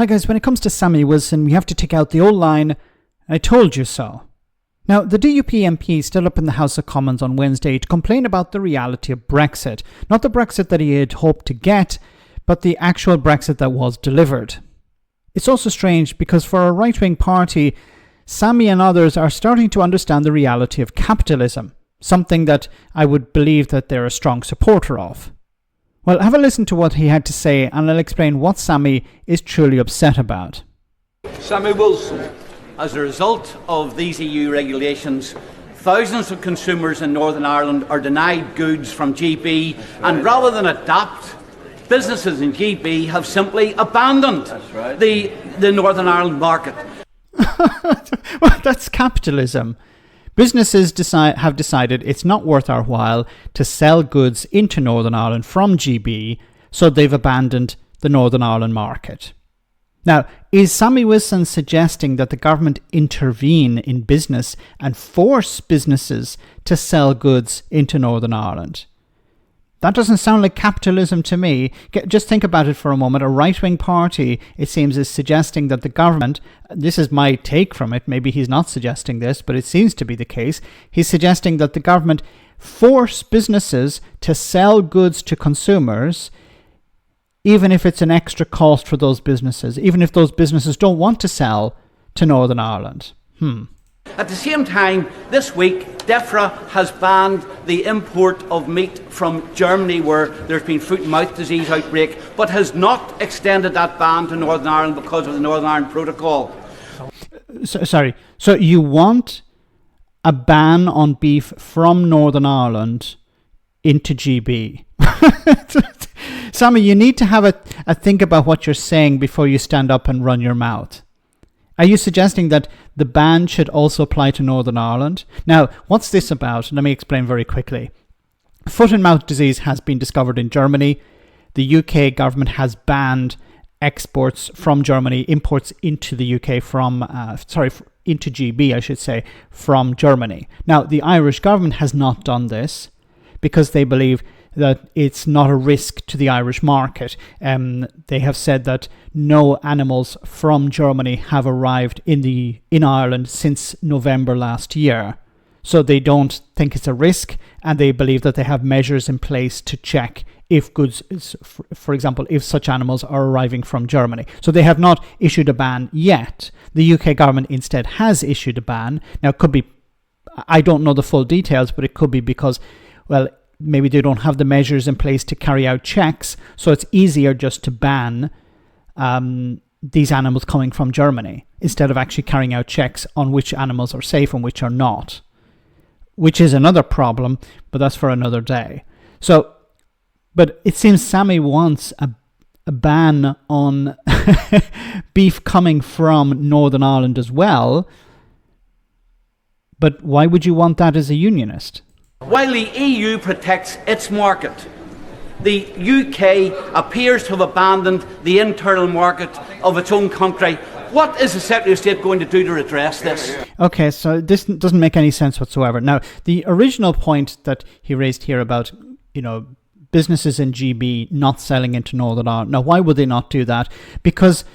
Hi guys, when it comes to Sammy Wilson, we have to take out the old line, "I told you so." Now, the DUP MP stood up in the House of Commons on Wednesday to complain about the reality of Brexit. Not the Brexit that he had hoped to get, but the actual Brexit that was delivered. It's also strange because for a right-wing party, Sammy and others are starting to understand the reality of capitalism, something that I would believe that they're a strong supporter of. Well, have a listen to what he had to say and I'll explain what Sammy is truly upset about. Sammy Wilson. As a result of these EU regulations, thousands of consumers in Northern Ireland are denied goods from GB, and rather than adapt, businesses in GB have simply abandoned the Northern Ireland market. Well, that's capitalism. Businesses have decided it's not worth our while to sell goods into Northern Ireland from GB, so they've abandoned the Northern Ireland market. Now, is Sammy Wilson suggesting that the government intervene in business and force businesses to sell goods into Northern Ireland? That doesn't sound like capitalism to me. Just think about it for a moment. A right-wing party, it seems, is suggesting that the government, this is my take from it, maybe he's not suggesting this, but it seems to be the case, he's suggesting that the government force businesses to sell goods to consumers, even if it's an extra cost for those businesses, even if those businesses don't want to sell to Northern Ireland. At the same time, this week, DEFRA has banned the import of meat from Germany where there's been foot and mouth disease outbreak, but has not extended that ban to Northern Ireland because of the Northern Ireland Protocol. So you want a ban on beef from Northern Ireland into GB? Sammy, you need to have a think about what you're saying before you stand up and run your mouth. Are you suggesting that the ban should also apply to Northern Ireland? Now, what's this about? Let me explain very quickly. Foot and mouth disease has been discovered in Germany. The UK government has banned exports from Germany, imports into the UK into GB, I should say, from Germany. Now, the Irish government has not done this because they believe that it's not a risk to the Irish market. They have said that no animals from Germany have arrived in Ireland since November last year. So they don't think it's a risk, and they believe that they have measures in place to check if goods, for example, if such animals are arriving from Germany. So they have not issued a ban yet. The UK government instead has issued a ban. Now, it could be, I don't know the full details, but it could be because, well, maybe they don't have the measures in place to carry out checks, so it's easier just to ban these animals coming from Germany instead of actually carrying out checks on which animals are safe and which are not, which is another problem, but that's for another day. So, but it seems Sammy wants a ban on beef coming from Northern Ireland as well, but why would you want that as a unionist? While the EU protects its market, the UK appears to have abandoned the internal market of its own country. What is the Secretary of State going to do to redress this? Okay, so this doesn't make any sense whatsoever. Now, the original point that he raised here about, businesses in GB not selling into Northern Ireland. Now, why would they not do that? Because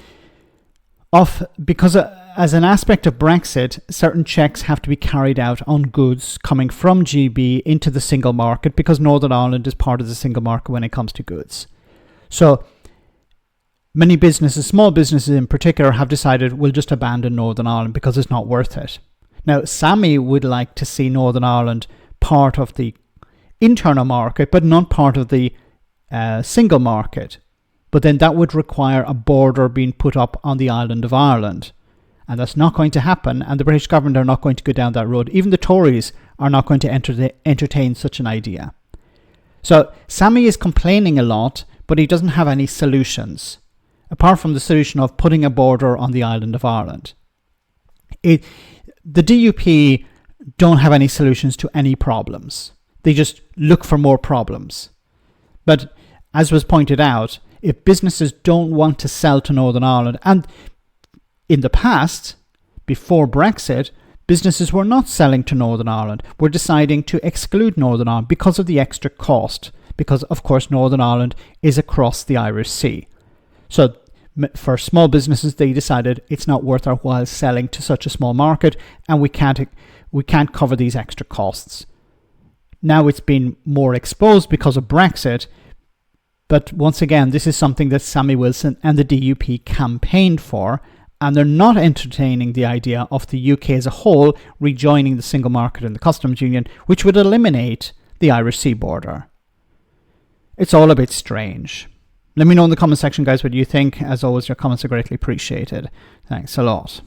as an aspect of Brexit, certain checks have to be carried out on goods coming from GB into the single market because Northern Ireland is part of the single market when it comes to goods. So many businesses, small businesses in particular, have decided we'll just abandon Northern Ireland because it's not worth it. Now, Sammy would like to see Northern Ireland part of the internal market, but not part of the single market. But then that would require a border being put up on the island of Ireland. And that's not going to happen, and the British government are not going to go down that road. Even the Tories are not going to entertain such an idea. So Sammy is complaining a lot, but he doesn't have any solutions, apart from the solution of putting a border on the island of Ireland. The DUP don't have any solutions to any problems. They just look for more problems. But as was pointed out, if businesses don't want to sell to Northern Ireland, and in the past, before Brexit, businesses were not selling to Northern Ireland, were deciding to exclude Northern Ireland because of the extra cost, because of course Northern Ireland is across the Irish Sea. So For small businesses, they decided it's not worth our while selling to such a small market, and we can't cover these extra costs. Now it's been more exposed because of Brexit, but once again, this is something that Sammy Wilson and the DUP campaigned for, and they're not entertaining the idea of the UK as a whole rejoining the single market and the customs union, which would eliminate the Irish sea border. It's all a bit strange. Let me know in the comment section, guys, what you think. As always, your comments are greatly appreciated. Thanks a lot.